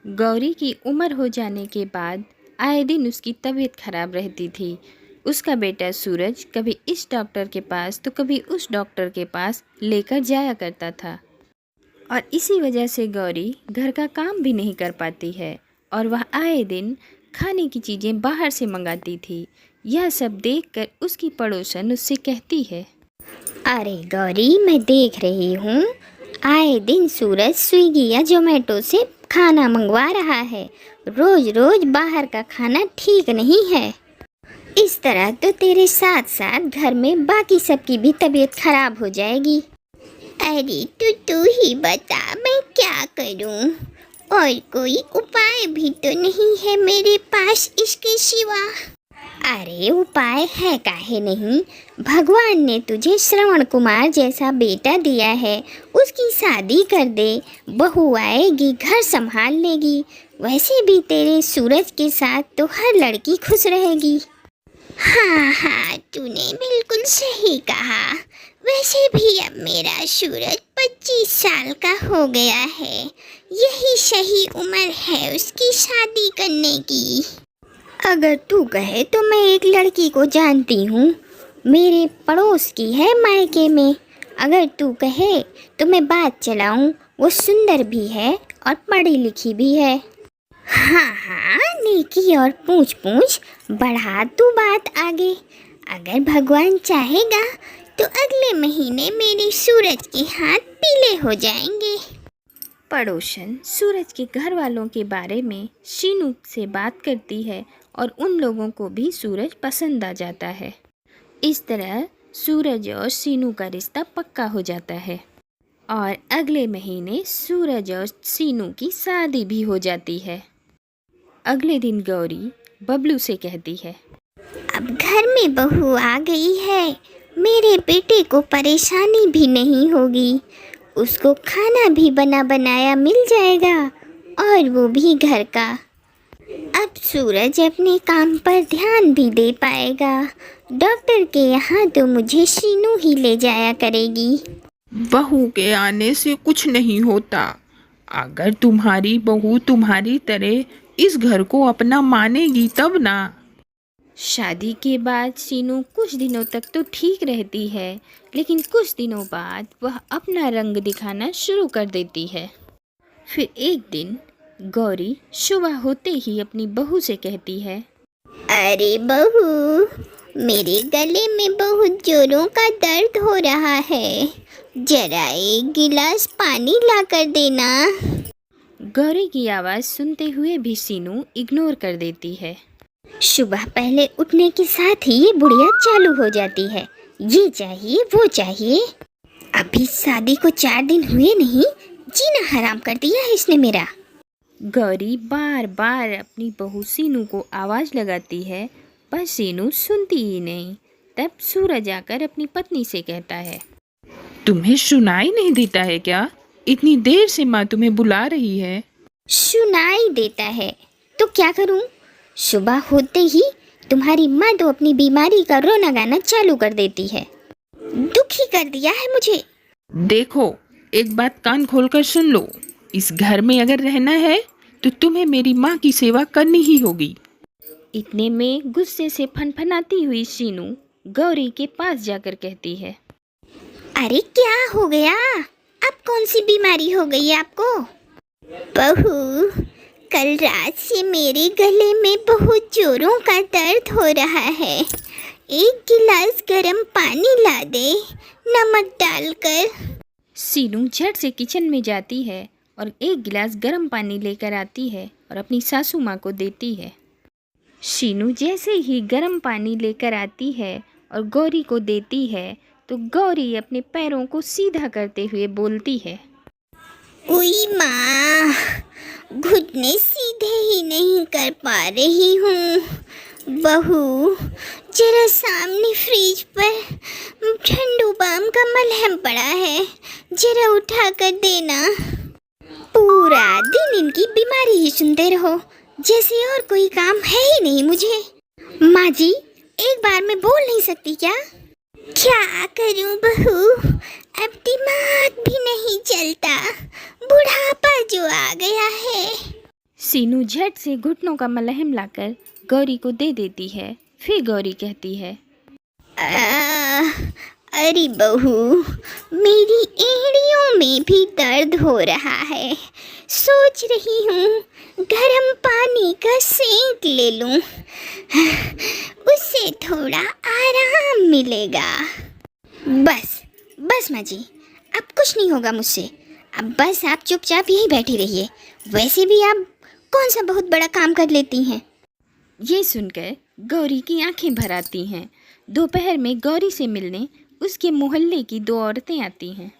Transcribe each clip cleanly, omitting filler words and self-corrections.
गौरी की उम्र हो जाने के बाद आए दिन उसकी तबीयत खराब रहती थी। उसका बेटा सूरज कभी इस डॉक्टर के पास तो कभी उस डॉक्टर के पास लेकर जाया करता था और इसी वजह से गौरी घर का काम भी नहीं कर पाती है और वह आए दिन खाने की चीज़ें बाहर से मंगाती थी। यह सब देखकर उसकी पड़ोसन उससे कहती है, अरे गौरी, मैं देख रही हूँ आए दिन सूरज स्विगी या जोमेटो से खाना मंगवा रहा है। रोज रोज बाहर का खाना ठीक नहीं है। इस तरह तो तेरे साथ साथ घर में बाकी सबकी भी तबीयत खराब हो जाएगी। अरे तू ही बता, मैं क्या करूँ? और कोई उपाय भी तो नहीं है मेरे पास इसके सिवा। अरे उपाय है काहे नहीं, भगवान ने तुझे श्रवण कुमार जैसा बेटा दिया है, उसकी शादी कर दे, बहू आएगी घर संभाल लेगी। वैसे भी तेरे सूरज के साथ तो हर लड़की खुश रहेगी। हाँ, तूने बिल्कुल सही कहा। वैसे भी अब मेरा सूरज 25 साल का हो गया है, यही सही उम्र है उसकी शादी करने की। अगर तू कहे तो मैं एक लड़की को जानती हूँ, मेरे पड़ोस की है मायके में। अगर तू कहे तो मैं बात चलाऊँ, वो सुंदर भी है और पढ़ी लिखी भी है। हाँ, नेकी और पूछ पूछ बढ़ा तू बात आगे। अगर भगवान चाहेगा तो अगले महीने मेरे सूरज के हाथ पीले हो जाएंगे। पड़ोसन सूरज के घर वालों के बारे में शीनू से बात करती है और उन लोगों को भी सूरज पसंद आ जाता है। इस तरह सूरज और शीनू का रिश्ता पक्का हो जाता है और अगले महीने सूरज और शीनू की शादी भी हो जाती है। अगले दिन गौरी बबलू से कहती है, अब घर में बहू आ गई है, मेरे बेटे को परेशानी भी नहीं होगी। उसको खाना भी बना बनाया मिल जाएगा और वो भी घर का। अब सूरज अपने काम पर ध्यान भी दे पाएगा। डॉक्टर के यहाँ तो मुझे शीनू ही ले जाया करेगी। बहू के आने से कुछ नहीं होता। अगर तुम्हारी बहू तुम्हारी तरह इस घर को अपना मानेगी तब ना। शादी के बाद शीनू कुछ दिनों तक तो ठीक रहती है, लेकिन कुछ दिनों बाद वह अपना रंग दिखाना शुरू कर देती है। फिर एक दिन गौरी सुबह होते ही अपनी बहू से कहती है, अरे बहू, मेरे गले में बहुत जोरों का दर्द हो रहा है, जरा एक गिलास पानी ला कर देना। गौरी की आवाज़ सुनते हुए भी शीनू इग्नोर कर देती है। सुबह पहले उठने के साथ ही ये बुढ़िया चालू हो जाती है, ये चाहिए वो चाहिए। अभी शादी को 4 दिन हुए नहीं, जीना हराम कर दिया है इसने मेरा। गौरी बार बार अपनी बहू शीनू को आवाज़ लगाती है, पर शीनू सुनती ही नहीं। तब सूरज आकर अपनी पत्नी से कहता है, तुम्हें सुनाई नहीं देता है क्या? इतनी देर से माँ तुम्हें बुला रही है। सुनाई देता है तो क्या करूं? सुबह होते ही तुम्हारी माँ तो अपनी बीमारी का रोना गाना चालू कर देती है। दुखी कर दिया है मुझे। देखो, एक बात कान खोलकर सुन लो। इस घर में अगर रहना है तो तुम्हें मेरी माँ की सेवा करनी ही होगी। इतने में गुस्से से फनफनाती हुई शीनू गौरी के पास जाकर कहती है, अरे क्या हो गया? अब कौन सी बीमारी हो गई है आपको? बहू, कल रात से मेरे गले में बहुत जोरों का दर्द हो रहा है। एक गिलास गर्म पानी ला दे, नमक डालकर। शीनू झट से किचन में जाती है और एक गिलास गर्म पानी लेकर आती है और अपनी सासू माँ को देती है। शीनू जैसे ही गर्म पानी लेकर आती है और गौरी को देती है तो गौरी अपने पैरों को सीधा करते हुए बोलती है, उई माँ, घुटने सीधे ही नहीं कर पा रही हूँ। बहू, जरा सामने फ्रिज पर ठंडू बाम का मलहम पड़ा है, जरा उठा कर देना। पूरा दिन इनकी बीमारी ही सुनते रहो, जैसे और कोई काम है ही नहीं मुझे। माँ जी, एक बार मैं बोल नहीं सकती क्या? क्या करूं बहू, अब दिमाग भी नहीं चलता, बुढ़ापा जो आ गया है। सीनू झट से घुटनों का मलहम लाकर गौरी को दे देती है। फिर गौरी कहती है, अरे बहू, मेरी एड़ियों में भी दर्द हो रहा है। सोच रही हूँ गर्म पानी का सेंक ले लूँ, उससे थोड़ा आराम मिलेगा। बस बस माँ जी, अब कुछ नहीं होगा मुझसे। अब बस आप चुपचाप यहीं बैठी रहिए। वैसे भी आप कौन सा बहुत बड़ा काम कर लेती हैं। ये सुनकर गौरी की आंखें भर आती हैं। दोपहर में गौरी से मिलने उसके मोहल्ले की 2 औरतें आती हैं।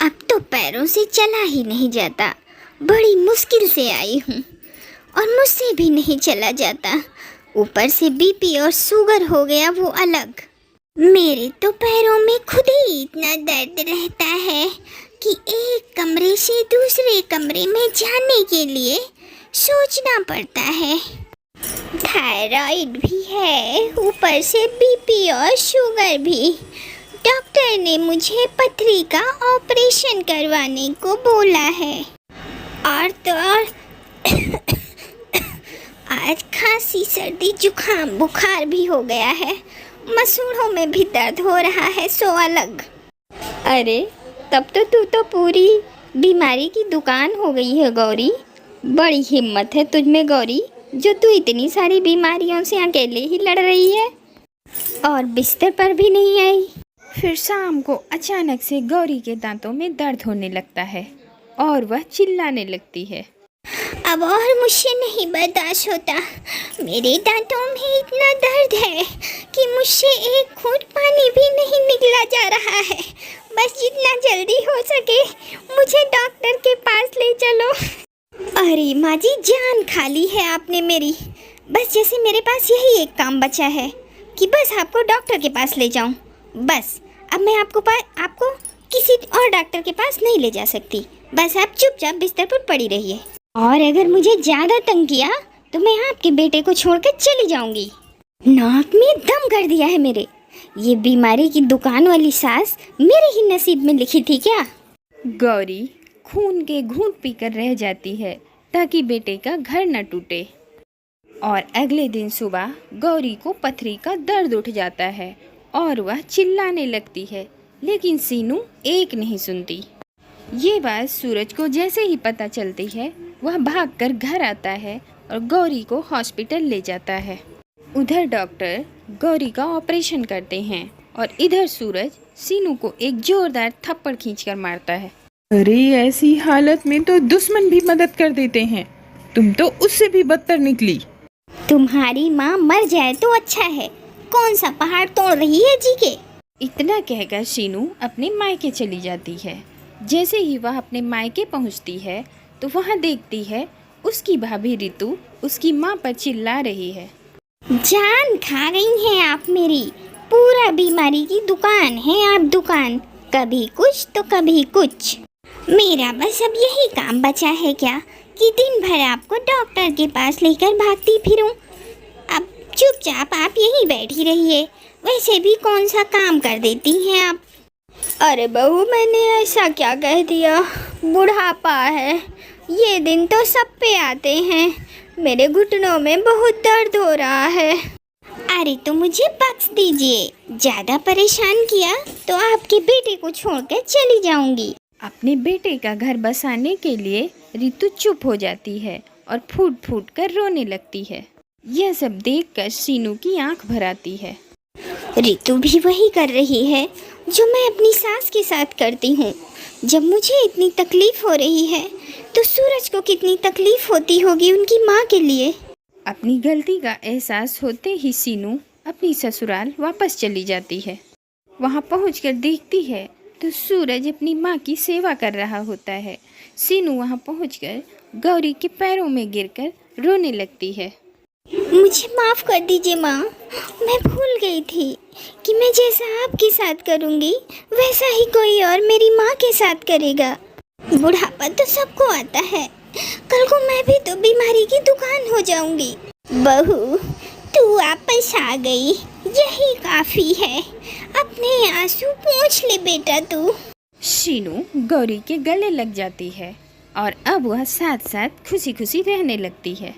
अब तो पैरों से चला ही नहीं जाता, बड़ी मुश्किल से आई हूँ और मुझसे भी नहीं चला जाता। ऊपर से बीपी और शुगर हो गया वो अलग। मेरे तो पैरों में खुद ही इतना दर्द रहता है कि एक कमरे से दूसरे कमरे में जाने के लिए सोचना पड़ता है। थायराइड भी है, ऊपर से बीपी और शुगर भी। डॉक्टर ने मुझे पथरी का ऑपरेशन करवाने को बोला है। और तो और आज खांसी, सर्दी, जुकाम, बुखार भी हो गया है। मसूड़ों में भी दर्द हो रहा है, सो अलग। अरे तब तो तू तो पूरी बीमारी की दुकान हो गई है गौरी। बड़ी हिम्मत है तुझ में गौरी, जो तू इतनी सारी बीमारियों से अकेले ही लड़ रही है और बिस्तर पर भी नहीं आई। फिर शाम को अचानक से गौरी के दांतों में दर्द होने लगता है और वह चिल्लाने लगती है। अब और मुझसे नहीं बर्दाश्त होता। मेरे दांतों में इतना दर्द है कि मुझसे एक घूंट पानी भी नहीं निकला जा रहा है। बस जितना जल्दी हो सके मुझे डॉक्टर के पास ले चलो। अरे माँ जी, जान खा ली है आपने मेरी। बस जैसे मेरे पास यही एक काम बचा है कि बस आपको डॉक्टर के पास ले जाऊं। बस अब मैं आपको किसी और डॉक्टर के पास नहीं ले जा सकती। बस आप चुपचाप बिस्तर पर पड़ी रहिए, और अगर मुझे ज़्यादा तंग किया तो मैं आपके बेटे को छोड़कर चली जाऊंगी। नाक में दम कर दिया है मेरे। ये बीमारी की दुकान वाली सास मेरे ही नसीब में लिखी थी क्या। गौरी खून के घूंट पीकर रह जाती है ताकि बेटे का घर न टूटे। और अगले दिन सुबह गौरी को पथरी का दर्द उठ जाता है और वह चिल्लाने लगती है, लेकिन सीनू एक नहीं सुनती। ये बात सूरज को जैसे ही पता चलती है, वह भागकर घर आता है और गौरी को हॉस्पिटल ले जाता है। उधर डॉक्टर गौरी का ऑपरेशन करते हैं और इधर सूरज सीनू को एक जोरदार थप्पड़ खींचकर मारता है। अरे ऐसी हालत में तो दुश्मन भी मदद कर देते हैं, तुम तो उससे भी बदतर निकली। तुम्हारी माँ मर जाए तो अच्छा है, कौन सा पहाड़ तोड़ रही है जी के। इतना कहकर सीनू अपने मायके चली जाती है। जैसे ही वह अपने मायके पहुंचती है तो वहाँ देखती है उसकी भाभी रितु उसकी माँ पर चिल्ला रही है। जान खा गई हैं आप मेरी। पूरा बीमारी की दुकान है आप दुकान, कभी कुछ तो कभी कुछ। मेरा बस अब यही काम बचा है क्या कि दिन भर आपको डॉक्टर के पास लेकर भागती फिरूं। अब चुपचाप आप यहीं बैठी रहिए। वैसे भी कौन सा काम कर देती हैं आप। अरे बहू, मैंने ऐसा क्या कह दिया। बुढ़ापा है, ये दिन तो सब पे आते हैं। मेरे घुटनों में बहुत दर्द हो रहा है। अरे तो मुझे बख्श दीजिए, ज़्यादा परेशान किया तो आपके बेटे को छोड़कर चली जाऊंगी। अपने बेटे का घर बसाने के लिए रितु चुप हो जाती है और फूट फूट कर रोने लगती है। यह सब देखकर सीनू की आंख भर आती है। रितु भी वही कर रही है जो मैं अपनी सास के साथ करती हूँ। जब मुझे इतनी तकलीफ हो रही है तो सूरज को कितनी तकलीफ होती होगी उनकी माँ के लिए। अपनी गलती का एहसास होते ही सीनू अपनी ससुराल वापस चली जाती है। वहाँ पहुँचकर देखती है तो सूरज अपनी माँ की सेवा कर रहा होता है। सीनू वहाँ पहुँचकर गौरी के पैरों में गिरकर रोने लगती है। मुझे माफ़ कर दीजिए माँ, मैं भूल गई थी कि मैं जैसा आपके साथ करूँगी वैसा ही कोई और मेरी माँ के साथ करेगा। बुढ़ापा तो सबको आता है, कल को मैं भी तो बीमारी की दुकान हो जाऊंगी। बहू, तू वापस आ गई, यही काफ़ी है। अपने आंसू पोंछ ले बेटा तू। शीनू गौरी के गले लग जाती है और अब वह साथ साथ खुशी खुशी रहने लगती है।